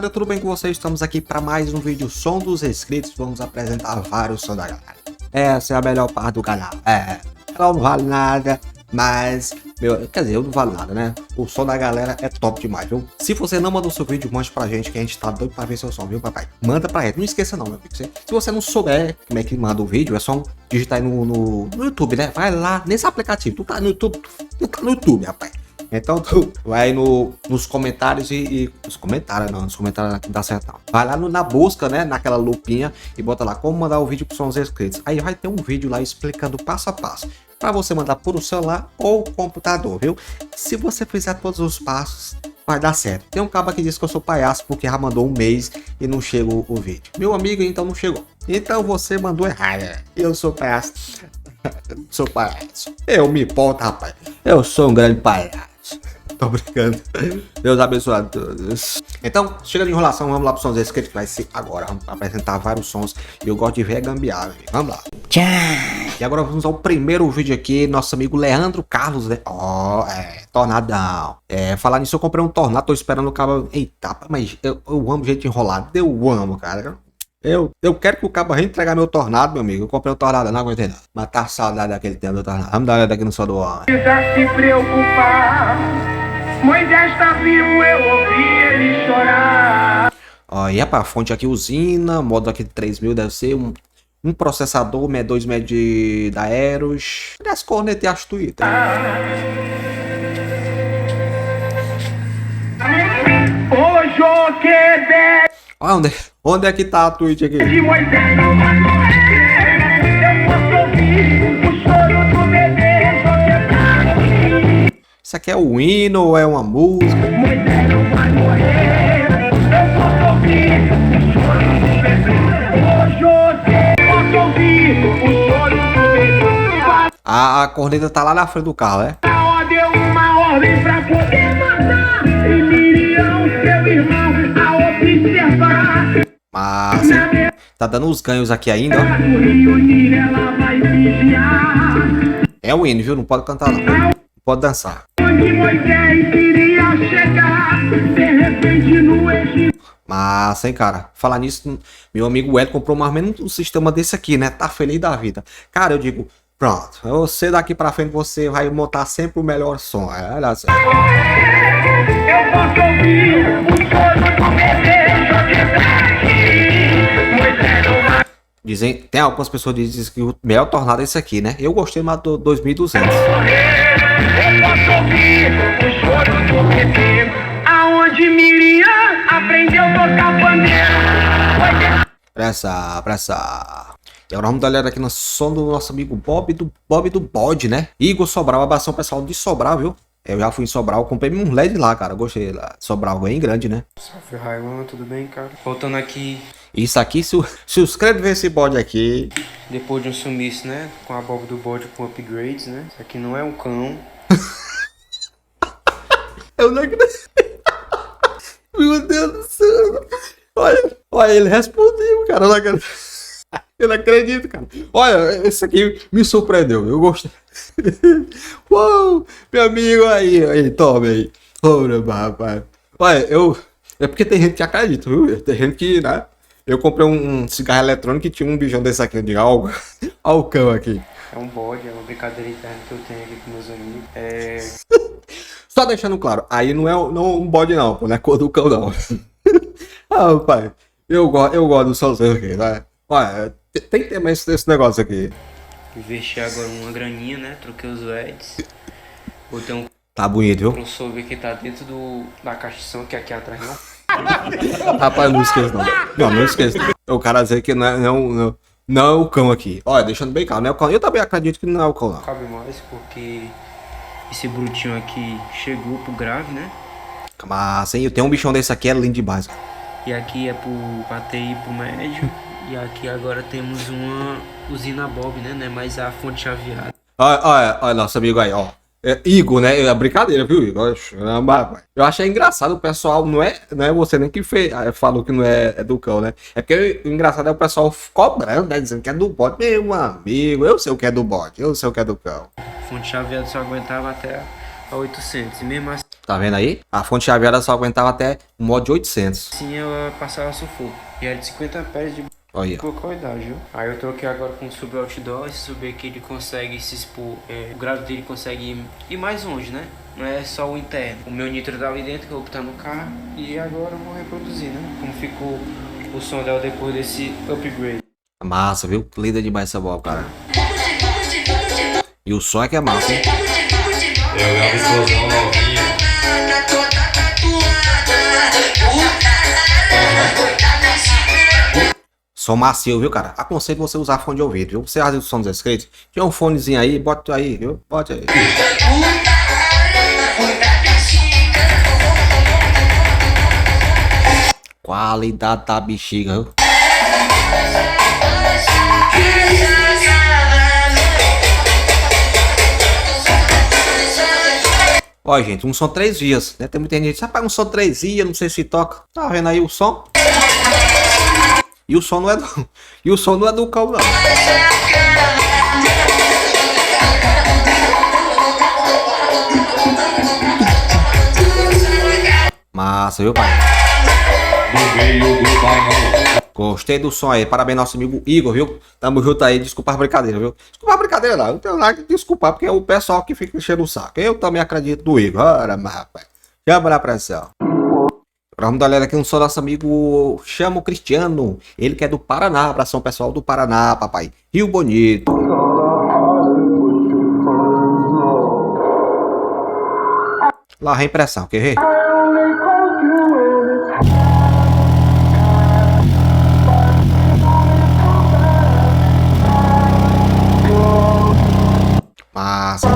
galera, tudo bem com vocês? Estamos aqui para mais um vídeo Som dos Inscritos. Vamos apresentar vários sons da galera. Essa é a melhor parte do canal. Ela não vale nada, mas... quer dizer, eu não vale nada, né? O som da galera é top demais, viu? Se você não mandou seu vídeo, mande pra gente, que a gente tá doido pra ver seu som, viu, papai? Manda pra gente. Não esqueça não, meu amigo. Se você não souber como é que manda o vídeo, é só digitar aí no YouTube, né? Vai lá nesse aplicativo. Tu tá no YouTube, rapaz. Então tu vai nos comentários nos comentários não dá certo não. Vai lá na busca, né, naquela lupinha e bota lá como mandar o vídeo para os inscritos. Aí vai ter um vídeo lá explicando passo a passo para você mandar por o celular ou computador, viu? Se você fizer todos os passos, vai dar certo. Tem um cara que diz que eu sou palhaço porque já mandou um mês e não chegou o vídeo. Meu amigo, então não chegou. Então você mandou errado. Eu sou palhaço. Sou palhaço. Eu me importo, rapaz. Eu sou um grande palhaço. Tô brincando. Deus abençoe a todos. Então, chega de enrolação, vamos lá pro sons inscritos que vai ser agora. Vamos apresentar vários sons. E eu gosto de ver gambiarra. Vamos lá. Tchau. E agora vamos ao primeiro vídeo aqui. Nosso amigo Leandro Carlos, né? Tornadão. Falar nisso, eu comprei um tornado. Tô esperando o cabo. Eita, mas eu amo gente enrolada. Eu amo, cara. Eu quero que o cabo entregar meu tornado, meu amigo. Eu comprei um tornado, não aguentei não. Matar a saudade daquele tempo do tornado. Vamos dar uma olhada aqui no som do homem. Se preocupar, Moisés tá vivo, eu ouvi ele chorar. Ó, e é pra fonte aqui, usina, modo aqui de 3000, deve ser um processador, 2 da Eros. E as cornetas e as Twitter. O Joquebed Onde é que tá a Twitch aqui? de Moisés não vai morrer. Eu posso ouvir o choro do bebê Joquebed. Isso aqui é um hino ou é uma música? Moisés não vai morrer. Eu posso ouvir o choro do bebê. O José, posso ouvir o choro do bebê. A corneta tá lá na frente do carro, né? Faraó deu uma ordem pra poder matar. E Miriam, seu irmão, a observar. Mas tá dando os ganhos aqui ainda, ó. No Rio Nilo ela vai vigiar. É o hino, viu? Não pode cantar não. Não pode dançar. Onde Moisés iria chegar, de repente no Egito. Mas, hein, cara, falar nisso, meu amigo Ed comprou mais ou menos um sistema desse aqui, né? Tá feliz da vida. Cara, eu digo, pronto, você daqui pra frente, você vai montar sempre o melhor som. Olha só. Eu posso ouvir o choro do bebê Joquebed. Moisés não vai. Dizem, tem algumas pessoas que dizem que o melhor tornado é esse aqui, né? Eu gostei mais do 2200. Eu posso ouvir o choro do bebê. Aonde Miriam aprendeu a tocar pandeiro. Pressa. E agora vamos dar uma olhada aqui no som do nosso amigo Bob do Bode, né? Igor Sobral, abração pessoal de Sobral, viu? Eu já fui em Sobral, comprei um LED lá, cara. Gostei lá. Sobral bem grande, né? Salve, Raiwan, tudo bem, cara? Voltando aqui, Isso aqui, se inscreve nesse bode aqui. depois de um sumiço, né? Com a Bob do bode com upgrades, né? Isso aqui não é um cão. Eu não acredito. Meu Deus do céu. Olha, ele respondeu, cara. Eu não acredito, cara. Olha, esse aqui me surpreendeu. Eu gostei. Uou, meu amigo aí, tome aí. Ora, rapaz. Olha, é porque tem gente que acredita, viu? Tem gente que, né? Eu comprei um cigarro eletrônico e tinha um bichão desse aqui de algo. Olha o cão aqui. É um bode, é uma brincadeira interna que eu tenho aqui com meus amigos. Só deixando claro, aí não é um bode não, pô, não é cor do cão não. Ah, pai, eu gosto do solzinho aqui, né? Olha, tem que ter mais esse negócio aqui. Investi agora uma graninha, né? Troquei os LEDs. Botei um Tá bonito, viu? crossover que tá dentro da caixa de som, que é aqui atrás não. Rapaz, não esqueça não. Não esqueça. O cara dizer que não é o cão aqui. Olha, deixando bem claro, não é o cão. Eu também acredito que não é o cão não. Cabe mais porque esse brutinho aqui chegou pro grave, né? Mas, hein, eu tenho um bichão desse aqui, é lindo demais. E aqui é pra TI pro médio. E aqui agora temos uma usina Bob, né? Mas a fonte chaveada. Olha, nosso amigo aí, ó. Igor, né? É brincadeira, viu, Igor? Eu achei engraçado o pessoal, não é você nem que falou que não é do cão, né? É porque o engraçado é o pessoal cobrando, né? Dizendo que é do bode. Meu amigo, eu sei o que é do bode, eu sei o que é do cão. Fonte chaveada só aguentava até a 800. E mesmo assim, Tá vendo aí? A fonte chaveada só aguentava até o modo de 800. Sim, ela passava sufoco. E era de 50 pés de Olha. boa qualidade, viu? Aí eu troquei agora com o sub outdoor. Esse sub aqui ele consegue se expor. O grado dele consegue ir mais longe, né? Não é só o interno. O meu nitro tá ali dentro, que eu vou botar no carro. E agora eu vou reproduzir, né? Como ficou o som dela depois desse upgrade. Massa, viu? Linda demais essa bola, cara. E o som é que é massa, hein? Eu gravo explosão novinha. Som macio, viu, cara? Aconselho você usar fone de ouvido, viu? Você acha o som dos inscritos? Tinha um fonezinho aí, bota aí, viu? Bota aí. Qualidade da bexiga, viu? Ó, gente, um som 3 vias, né? Tem muita gente que diz, rapaz, um som 3 vias, não sei se toca. Tá vendo aí o som? E o som não é do... E o som não é do cão, não. Massa, viu, pai? No meio do bairro. Gostei do som aí. Parabéns, nosso amigo Igor, viu? Tamo junto aí. Desculpa a brincadeira, viu? Desculpa a brincadeira, não. Não tenho nada que desculpar, porque é o pessoal que fica enchendo o saco. Eu também acredito no Igor. Ora, mas, rapaz. Chama na pressão. Agora vamos dar uma olhada aqui no som do nosso amigo Chamo Cristiano. Ele que é do Paraná. Abração pessoal do Paraná, papai. Rio Bonito. Lá, reimpressão, quer ver? Massa.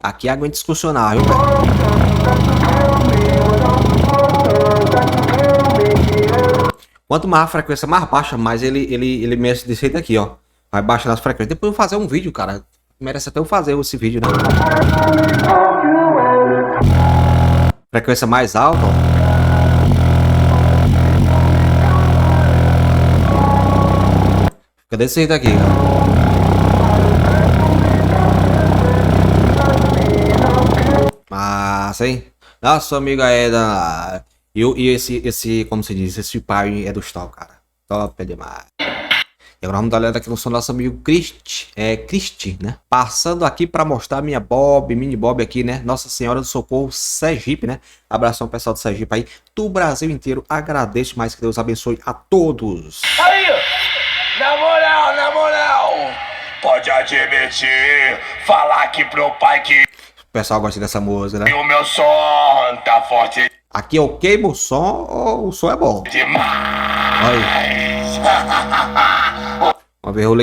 Aqui aguenta discussionar, viu, velho? Quanto mais a frequência mais baixa, mais ele mexe desse jeito aqui, ó. Vai baixando as frequências. Depois eu vou fazer um vídeo, cara. Merece até eu fazer esse vídeo, né? Frequência mais alta, ó. Fica desse jeito aqui, cara. Massa, hein? Nossa amiga é da... E esse, como se diz, esse pai é do Stall, cara. Top é demais. E agora vamos dar uma olhada aqui no som do nosso amigo Cristi, né? Passando aqui para mostrar minha mini Bob aqui, né? Nossa Senhora do Socorro Sergipe, né? Abração pessoal do Sergipe aí, do Brasil inteiro. Agradeço mais, que Deus abençoe a todos. Aí, na moral, pode admitir, falar aqui pro pai que O pessoal gosta dessa música, né? o meu som tá forte Aqui eu queimo o som ou o som é bom? demais. Aí. Uma vez eu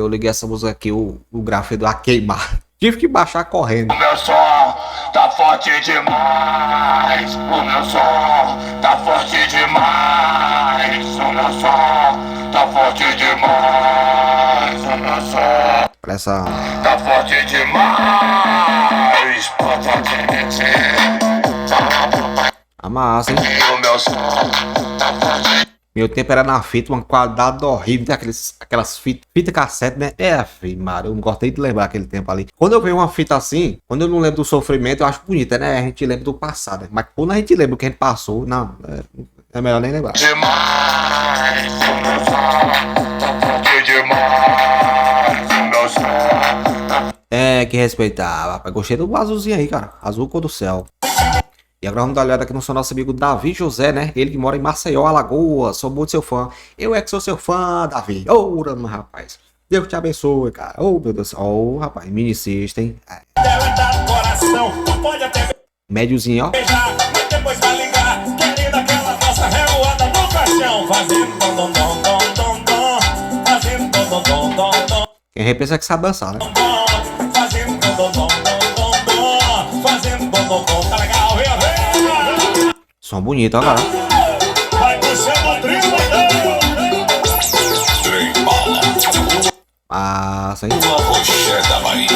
liguei essa música aqui, o gráfico a queimar. Tive que baixar correndo. O meu som tá forte demais. O meu som tá forte demais. O meu som tá forte demais. O meu som Pressa. tá forte demais. Pode admitir. A massa, hein? O meu som tá forte. Meu tempo era na fita, uma qualidade horrível, tem aquelas fita cassete, né? Filho, mano, eu não gostei de lembrar aquele tempo ali. Quando eu vejo uma fita assim, quando eu não lembro do sofrimento, eu acho bonita, né? A gente lembra do passado, né? Mas quando a gente lembra o que a gente passou, não, é melhor nem lembrar. Demais. O meu som tá forte demais. O meu som tá É, que respeitar, rapaz. Gostei do azulzinho aí, cara. Azul cor do céu. E agora vamos dar uma olhada aqui no seu nosso amigo Davi José, né? Ele que mora em Maceió, Alagoas. Sou muito seu fã. Eu é que sou seu fã, Davi. Ô, rapaz. Deus te abençoe, cara. Ô, meu Deus. Ô, rapaz. Mini system. Médiozinho, ó. mas depois vai ligar, querendo aquela nossa revoada no caixão, fazendo dom, dom, dom, dom, dom, fazendo dom, dom, dom, dom, Quem repensa que sabe dançar, né? dom, fazendo dom, dom, dom, dom, dom, fazendo dom, dom, dom, tá legal, viu? Som bonito, ó, cara. Vai puxando o trio, trem bala, Massa, hein? Oxê da Bahia.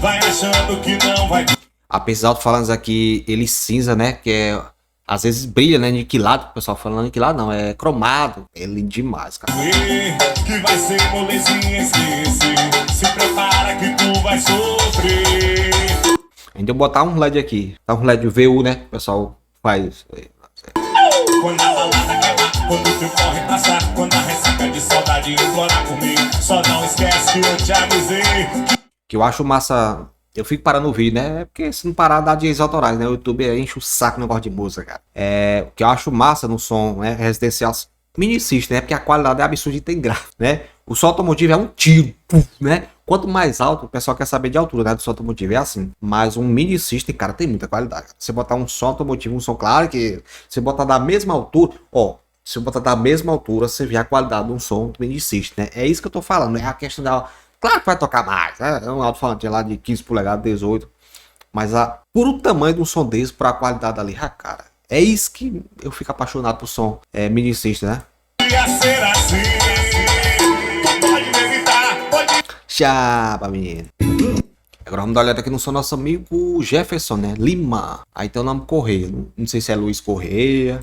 Vai achando que não vai. Apesar de falando aqui, ele cinza, né? Que é... Às vezes brilha, né? Niquilado. O pessoal falando niquilado, não. É cromado. Ele demais, cara. que vai ser molezinha, esquece. Se prepara que tu vai sofrer. Ainda eu botar um LED aqui. Tá um LED VU, né? O pessoal faz. Quando a balada quebrar, quando o teu corre passar, quando a ressaca de saudade implorar por mim, só não esquece que eu te avisei. Que eu acho massa. Eu fico parando o vídeo, né? Porque se não parar, dá direitos autorais, né? O YouTube enche o saco no negócio de música, cara. O que eu acho massa no som, né? Residencial mini system, né? Porque a qualidade é absurda e tem gráfico, né? O som automotivo é um tiro, né? Quanto mais alto, o pessoal quer saber de altura, né? Do som automotivo é assim. Mas um mini system, cara, tem muita qualidade. Você botar um som automotivo, um som claro que você botar da mesma altura, ó. Se você botar da mesma altura, você vê a qualidade de um som do mini system, né? É isso que eu tô falando, é a questão da... Claro que vai tocar mais, né? É um alto-falante lá de 15 polegadas, 18. Mas por o tamanho de um som desse, por a qualidade ali, cara. É isso que eu fico apaixonado por som mini system, né? Ia ser assim, tu pode evitar, pode... Chapa, menino. Agora vamos dar uma olhada aqui no som do nosso amigo Jefferson, né? Lima. Aí tem o nome Correia. Não sei se é Luiz Correia.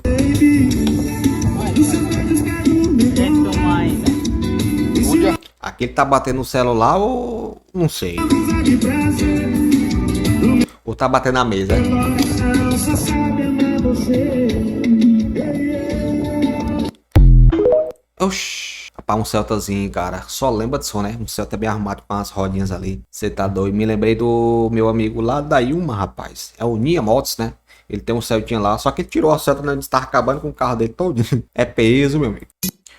Aqui ele tá batendo no celular ou não sei. Ou tá batendo na mesa. Oxi. Rapaz, um Celtazinho, cara. Só lembra de som, né? Um Celta bem arrumado com as rodinhas ali. Você tá doido. Me lembrei do meu amigo lá da Yuma, rapaz. É o Nia Motos, né? Ele tem um Celtinha lá. Só que ele tirou a Celta, né? Ele estava acabando com o carro dele todo. É peso, meu amigo.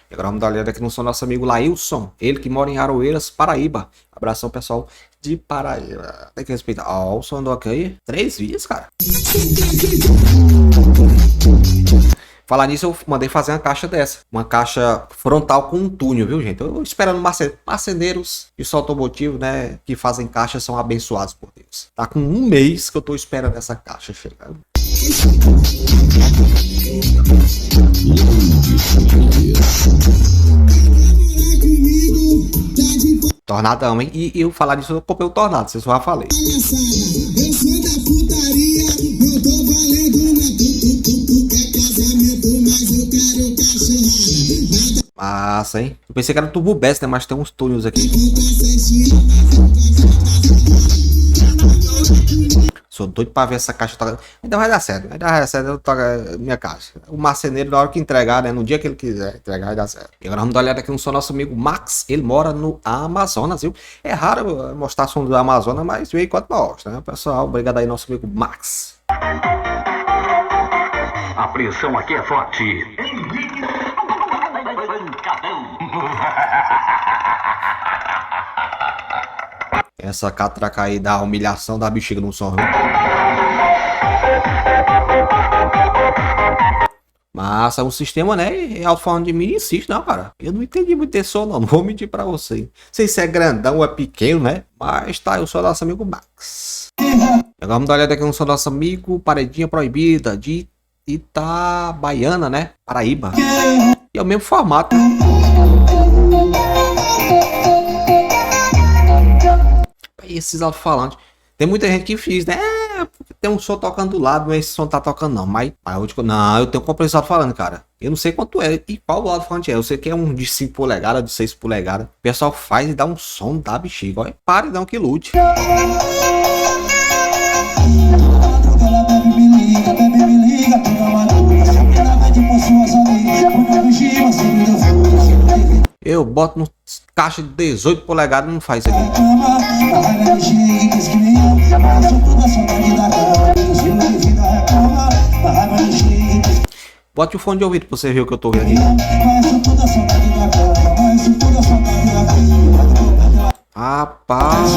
E agora vamos dar uma olhada aqui no som do nosso amigo Lailson. Ele que mora em Aroeiras, Paraíba. Abração, pessoal de Paraíba. Tem que respeitar. Ó, o som do aqui. 3 vídeos, cara. Falar nisso, eu mandei fazer uma caixa dessa. Uma caixa frontal com um túnel, viu, gente? Eu esperando marceneiros de som automotivo, né? Que fazem caixas são abençoados por Deus. Tá com um mês que eu tô esperando essa caixa chegar. Tornadão, hein? E eu falar disso, eu comprei o Tornado, vocês já falei. Massa, hein? Eu pensei que era Turbo Bass, né? Mas tem uns túneis aqui. Sou doido pra ver essa caixa tocando. Ainda vai dar certo. Ainda vai dar certo. Eu toco minha caixa. O marceneiro, na hora que entregar, né? No dia que ele quiser entregar, vai dar certo. E agora vamos dar uma olhada aqui no som do nosso amigo Max. Ele mora no Amazonas, viu? É raro eu mostrar som do Amazonas, mas veio enquanto mostra, né? Pessoal, obrigado aí, nosso amigo Max. A pressão aqui é forte. Essa catraca aí da humilhação da bexiga no som, viu? Massa, o sistema, né? É alto-falando de mini system, não, cara. Eu não entendi muito esse som, não. Não vou mentir pra você. Não sei se é grandão ou é pequeno, né? Mas tá, eu sou nosso amigo Max. Agora vamos dar uma olhada aqui no som do nosso amigo Paredinha Proibida de Itabaiana, né? Paraíba. E é o mesmo formato, né? Esses alto-falantes. Tem muita gente que fiz, né? Tem um som tocando do lado, mas esse som tá tocando não. Mas eu digo, não, eu tenho que comprar esse alto-falante, cara. Eu não sei quanto é e qual o alto-falante é. Eu sei que é um de 5 polegadas, de 6 polegadas. O pessoal faz e dá um som da bexiga. Olha, pare, não, que lute. Eu boto no caixa de 18 polegadas e não faz isso aqui. Bote o fone de ouvido pra você ver o que eu tô vendo aqui. Rapaz.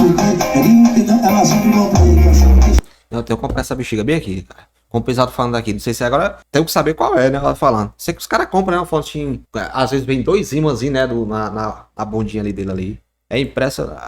Eu tenho que comprar essa bexiga bem aqui, cara. Compensado falando aqui, não sei se agora tenho que saber qual é, né? Ela falando. Sei que os caras compram, né? Uma fonte, às vezes vem 2 ímãs, né? Na bundinha ali dele ali. É impressionante.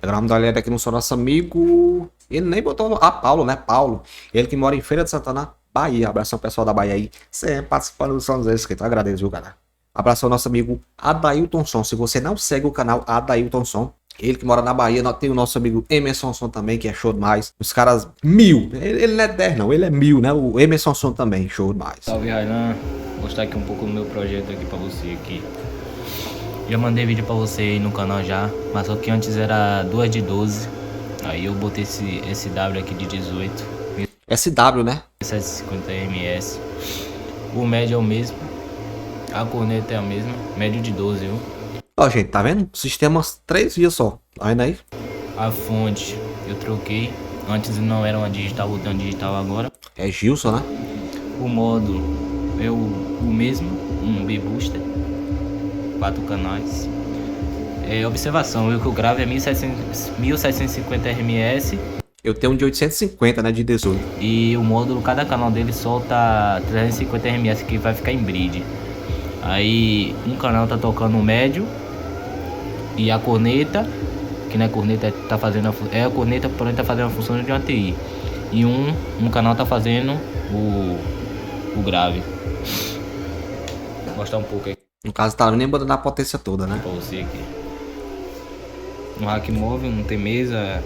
Agora vamos dar uma olhada aqui no seu nosso amigo. Ele nem botou a Paulo, né? Paulo. Ele que mora em Feira de Santana, Bahia. Abração pessoal da Bahia aí. Sempre participando do som dos inscritos. Agradeço, viu, cara? Abração ao nosso amigo Adailton Som. Se você não segue o canal Adailton Som, ele que mora na Bahia, tem o nosso amigo Emerson Som também, que é show demais. Os caras 1000. Ele não é 10 não, ele é 1000, né? O Emerson Som também, show demais. Salve, Railan. Vou mostrar aqui um pouco do meu projeto aqui pra você aqui. Já mandei vídeo pra você aí no canal já, mas só que antes era 2 de 12. Aí eu botei esse W aqui de 18. SW, né? 750 ms. O médio é o mesmo. A corneta é a mesma. Médio de 12, viu? Ó, gente, tá vendo? Sistema 3 vias só. Tá vendo aí? A fonte eu troquei. Antes não era uma digital, botei uma digital agora. É Gilson, né? O módulo é o mesmo. Um B-Booster. 4 canais. Observação, o que eu gravo é 1750 ms. Eu tenho um de 850, né? De 18. E o módulo, cada canal dele solta 350 ms, que vai ficar em bridge. Aí um canal tá tocando o médio. E a corneta, que não é corneta, tá fazendo a corneta, porém tá fazendo a função de uma TI. E um canal tá fazendo o grave. Vou mostrar um pouco aí No caso, tá nem botando a potência toda, né? pra você aqui. Um rack móvel, não tem mesa.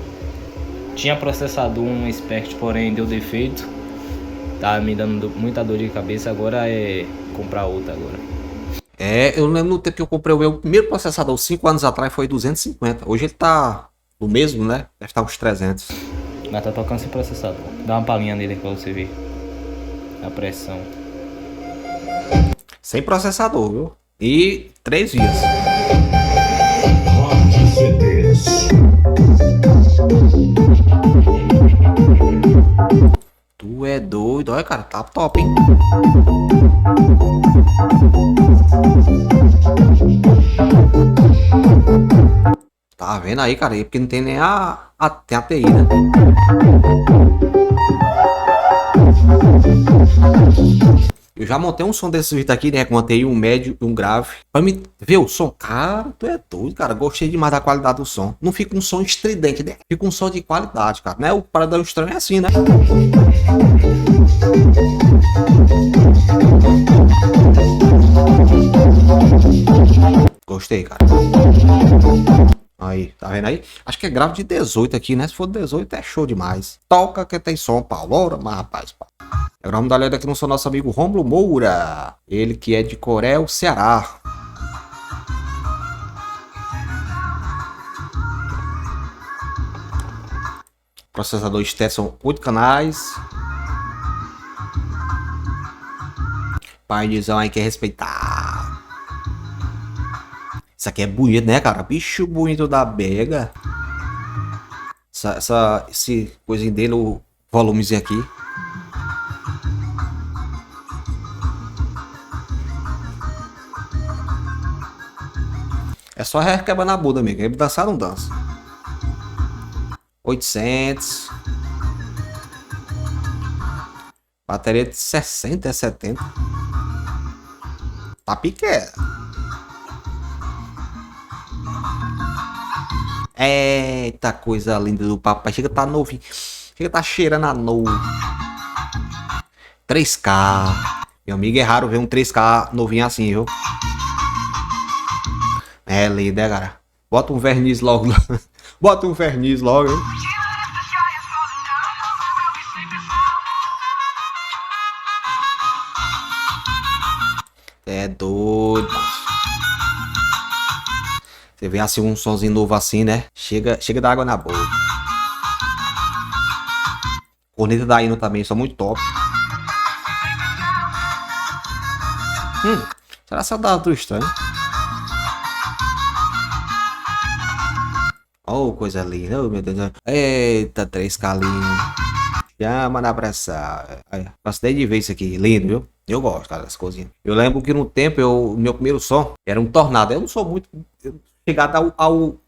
Tinha processador, um Spect, porém deu defeito. Tá me dando muita dor de cabeça, agora é comprar outra agora. Eu lembro no tempo que eu comprei o meu primeiro processador, 5 anos atrás, foi 250. Hoje ele tá o mesmo, né? Deve estar uns 300. Mas tá tocando sem processador. Dá uma palhinha nele aqui pra você ver a pressão. Sem processador, viu? E 3 vias. Hot CDs. Tu é doido, olha, cara, tá top, hein? Tá vendo aí, cara? Porque não tem nem tem a TI, né? Eu já montei um som desse vídeo aqui, né? Com uma TI, um médio e um grave. Pra me ver o som. Cara, tu é doido, cara. Gostei demais da qualidade do som. Não fica um som estridente, né? Fica um som de qualidade, cara. Né? O paradão estranho é assim, né? Gostei, cara. Aí, tá vendo aí? Acho que é grave de 18 aqui, né? Se for 18 é show demais. Toca que tem som, Paulo. Ora, mas rapaz, Paulo. Agora vamos dar uma olhada aqui no seu nosso amigo Rômulo Moura. Ele que é de Corel, Ceará. Processador Stetson 8 canais. Painelzão aí que é respeitar. Isso aqui é bonito, né, cara? Bicho bonito da Bega. Esse coisinho dele, o volumezinho aqui. É só requebrar na bunda, amigo. Aí dançar não dança. 800. Bateria de 60 a 70. Tá pequena. Eita coisa linda do papai. Chega tá novinho. Chega tá cheirando a novo. 3K. Meu amigo, é raro ver um 3K novinho assim, viu? É lindo, né, cara? Bota um verniz logo. Bota um verniz logo, hein? É doido. Você vê assim um sonzinho novo assim, né? Chega da água na boca. Corneta da Hino também, são muito top. Será saudade do estranho? Oh, coisa linda, oh, meu Deus. Eita, 3K lindo. Chama na pressão. Gostei de ver isso aqui, lindo, viu? Eu gosto, cara, das coisinhas. Eu lembro que no tempo, meu primeiro som era um Tornado. Eu não sou muito chegado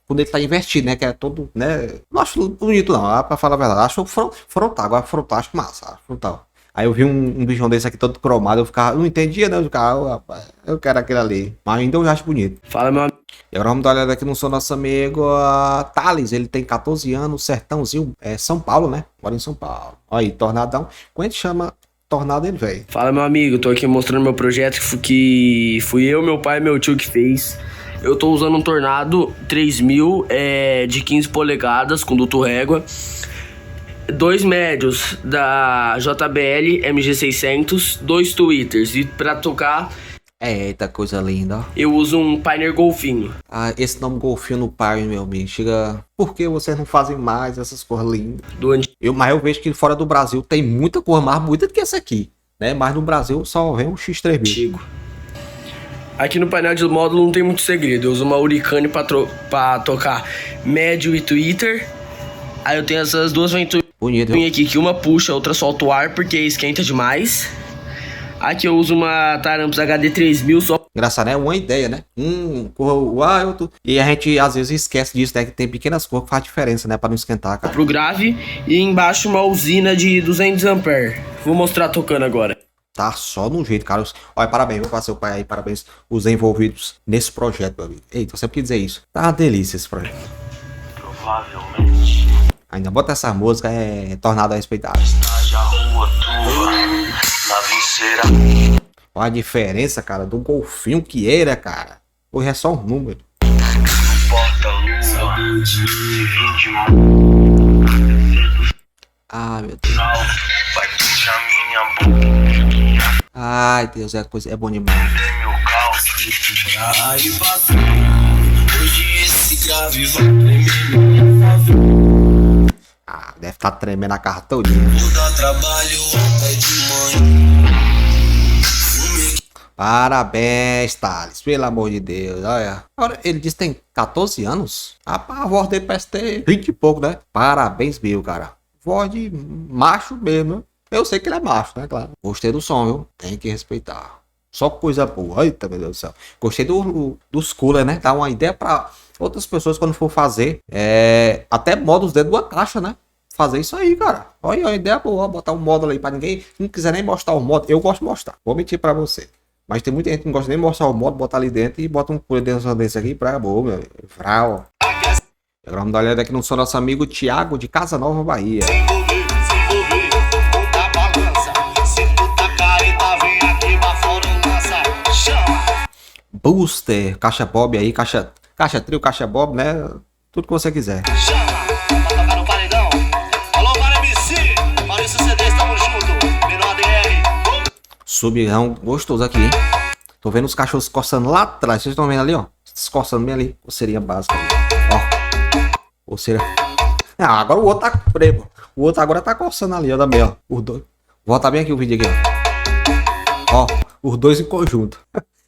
quando ele tá invertido, né? Que é todo, né? Não acho bonito, não, pra falar a verdade. Acho frontal, agora frontal, acho massa, acho frontal. Aí eu vi um bichão desse aqui todo cromado, eu ficava, não entendia, né? Eu ficava, rapaz, eu quero aquele ali. Mas ainda eu acho bonito. Fala, meu amigo. E agora vamos dar uma olhada aqui no seu nosso amigo Thales. Ele tem 14 anos, sertãozinho, São Paulo, né? Mora em São Paulo. Olha aí, Tornadão. Quando a gente chama Tornado, ele veio. Fala, meu amigo. Tô aqui mostrando meu projeto que fui eu, meu pai e meu tio que fez. Eu tô usando um Tornado 3000 de 15 polegadas com duto régua. 2 médios da JBL MG600, 2 tweeters. E pra tocar Eita, coisa linda, ó. Eu uso um Pioneer Golfinho. Ah, esse nome golfinho no pai, meu amigo. Chega. Por que vocês não fazem mais essas cores lindas? Mas eu vejo que fora do Brasil tem muita cor mais bonita do que essa aqui, né? Mas no Brasil só vem um X3000. Antigo. Aqui no painel de módulo não tem muito segredo. Eu uso uma Hurricane pra tocar médio e Twitter. Aí eu tenho essas duas ventoinhas Bonito, viu? aqui, que uma puxa, a outra solta o ar porque esquenta demais. Aqui eu uso uma Tarampos HD 3000 só Engraçado, né? Uma ideia, né? Outro. E a gente às vezes esquece disso, né? Que tem pequenas cores que faz diferença, né? Pra não esquentar, cara. pro grave e embaixo uma usina de 200 ampere. Vou mostrar tocando agora. Tá só no jeito, cara. Olha, parabéns, vou fazer o pai aí, parabéns os envolvidos nesse projeto, meu amigo. Eita, eu sempre quis dizer isso. Tá uma delícia esse projeto. Provavelmente Ainda bota essa música, é Tornado Respeitável. haja rua tua na vinceira. Olha a diferença, cara, do golfinho que era, cara. Hoje é só um número. Porta-lua de Ah, meu Deus. vai puxar minha boca. Ai, Deus, é bom demais. Tem meu caos. Aí passou. Hoje esse grave vai Ah, deve estar tremendo a cara todinha. dar trabalho até de manhã. Parabéns, Thales, pelo amor de Deus, olha. Agora, ele disse que tem 14 anos. Rapaz, a voz dele parece ter 20 e pouco, né? Parabéns, Bill, cara. Voz de macho mesmo, né? Eu sei que ele é macho, né, claro. Gostei do som, viu? Tem que respeitar. Só coisa boa. Eita, meu Deus do céu. Gostei dos cooler, né? Dá uma ideia pra outras pessoas quando for fazer. Até modos dentro de uma caixa, né? Fazer isso aí, cara. Olha, a ideia boa. Botar um módulo aí pra ninguém. Se não quiser nem mostrar o módulo, eu gosto de mostrar. Vou mentir pra você. Mas tem muita gente que não gosta nem de mostrar o módulo, botar ali dentro e bota um cooler dentro desse aqui pra boa, meu amigo. Vral. Agora vamos dar uma olhada aqui no som do nosso amigo Thiago de Casa Nova, Bahia. Booster, caixa Bob aí, caixa trio, caixa Bob, né? Tudo que você quiser. Subirão gostoso aqui, hein? Tô vendo os cachorros coçando lá atrás. Vocês estão vendo ali, ó? Coçando bem ali. Coceirinha básica. Ó. Coceira. Ah, agora o outro tá preto. O outro agora tá coçando ali, ó. Também, ó. Os dois. Vou botar bem aqui o vídeo aqui, ó. Ó, os dois em conjunto.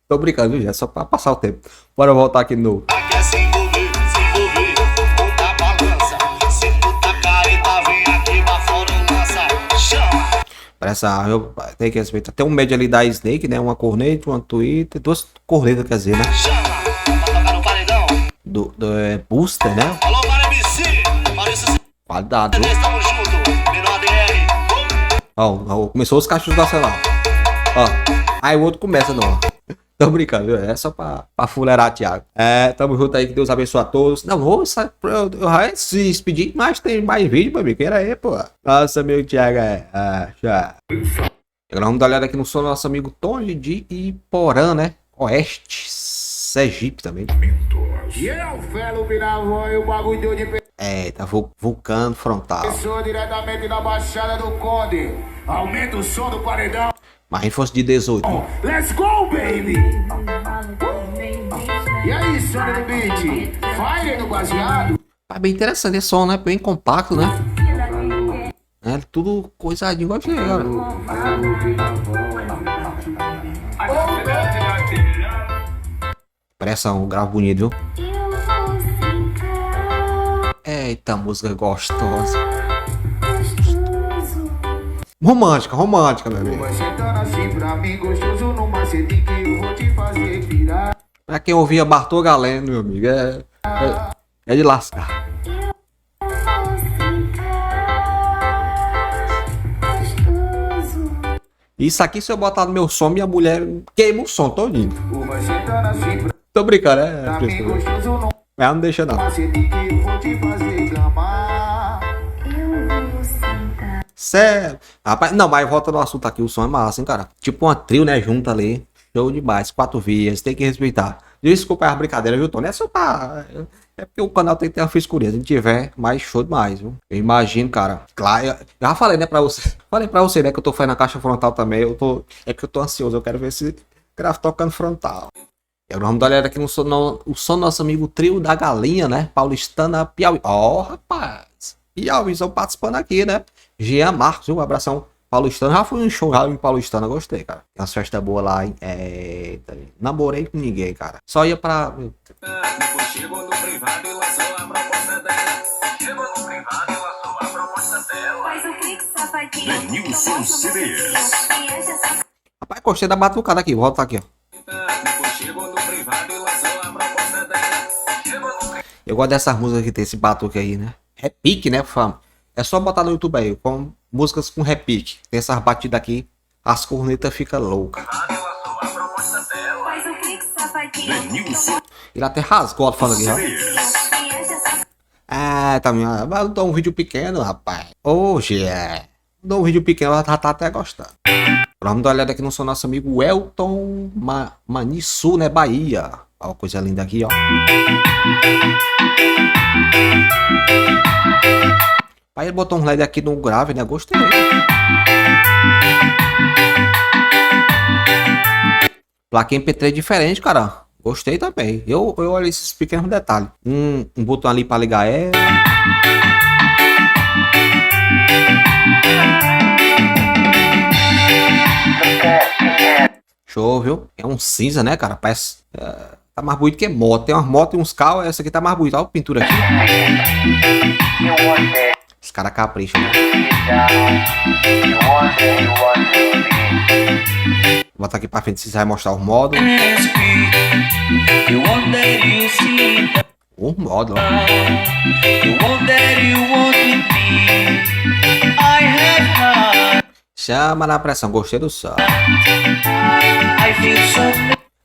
Tô brincando, viu, gente? Só pra passar o tempo. Bora voltar aqui de novo. Parece eu tenho que respeitar. Tem um médio ali da Snake, né? Uma corneta, uma Twitter. Duas cornetas, quer dizer, né? Booster, né? Qualidade. Ó, começou os cachorros da celular. Ó, aí o outro começa, não. Tô brincando, viu? É só pra fuleirar, Thiago. Tamo junto aí, que Deus abençoe a todos. Não, eu já se despedir, mas tem mais vídeo, meu amigo. Queira aí, pô. Nossa, meu Thiago, já. Agora vamos dar uma olhada aqui no som do nosso amigo Tony de Iporã, né? Oeste, Sergipe também. Tá vulcano frontal. Diretamente da Baixada do Conde. Aumenta o som do paredão. Mas se fosse de 18. Let's go, baby! E aí, Sônia do beat? Fire no baseado? É bem interessante esse som, né? Bem compacto, né? É tudo coisadinho, gostei, cara. Pressão, grave bonito, viu? Eita, música gostosa. Romântica, meu amigo. Pra quem ouvia Bartô Galeno, meu amigo, é de lascar. Isso aqui, se eu botar no meu som, minha mulher queima o som todinho. Tô brincando, Ela não deixa, não. Sério? Rapaz, não, mas volta no assunto aqui, o som é massa, hein, cara? Tipo uma trio, né, junta ali. Show demais, 4 vias, tem que respeitar. Desculpa a brincadeira, viu, Tony? É só pra... É porque o canal tem que ter uma frescurinha. Se não tiver, mais show demais, viu? Eu imagino, cara. Claro, eu já falei, né, pra você. Falei pra você, né, que eu tô fazendo a caixa frontal também. É porque eu tô ansioso, eu quero ver se Grave tocando frontal. E agora vamos dar uma olhada aqui no som, o som do nosso amigo Trio da Galinha, né? Paulistana, Piauí. Ó, rapaz. Piauí, estão participando aqui, né? Jean Marcos, um abração. Paulistana, já fui um show já em Paulistana, gostei, cara. Tem umas festas boas lá, hein? Eita, namorei com ninguém, cara. Só ia pra... Denilson CDs. Rapaz, gostei da batucada aqui, volta aqui, ó. Eu gosto dessas músicas que tem esse batuque aí, né? Repique, né, fama? É só botar no YouTube aí, com músicas com repique. Tem essas batidas aqui, as cornetas ficam loucas. Ele até rasgou falando aqui, ó. Ah, tá minha. Mas eu dou um vídeo pequeno, rapaz. Hoje é. Dou um vídeo pequeno, ela tá até gostando. Vamos dar uma olhada aqui no som nosso amigo Elton Maniçu, né? Bahia. Ó, coisa linda aqui, ó. Aí ele botou um LED aqui no grave, né? Gostei. Plaquinha MP3 diferente, cara. Gostei também. Eu olhei esses pequenos detalhes. Um botão ali pra ligar é. Show, viu? É um cinza, né, cara? Parece. Tá mais bonito que moto. Tem umas motos e uns carros. Essa aqui tá mais bonita. Olha a pintura aqui. Os caras capricham, né? Vou botar aqui pra frente se você vai mostrar os modos. O modo, ó. Chama na pressão, gostei do som.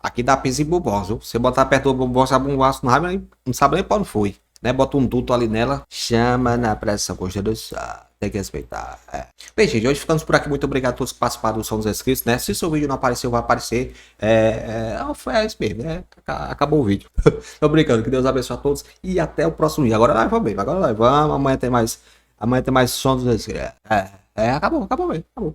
Aqui dá piso e bubós, viu? Você botar perto do bubó, sabe um vaso, não sabe nem pra onde foi. Né? Bota um duto ali nela. Chama na pressão, gostei do som. Tem que respeitar. Bem, gente, hoje ficamos por aqui. Muito obrigado a todos que participaram do Som dos Inscritos, né? Se seu vídeo não apareceu, vai aparecer. Foi isso mesmo, né? Acabou o vídeo. Tô brincando. Que Deus abençoe a todos. E até o próximo vídeo. Agora nós vamos bem. Agora nós vamos. Amanhã tem mais Som dos Inscritos. Acabou mesmo. Acabou.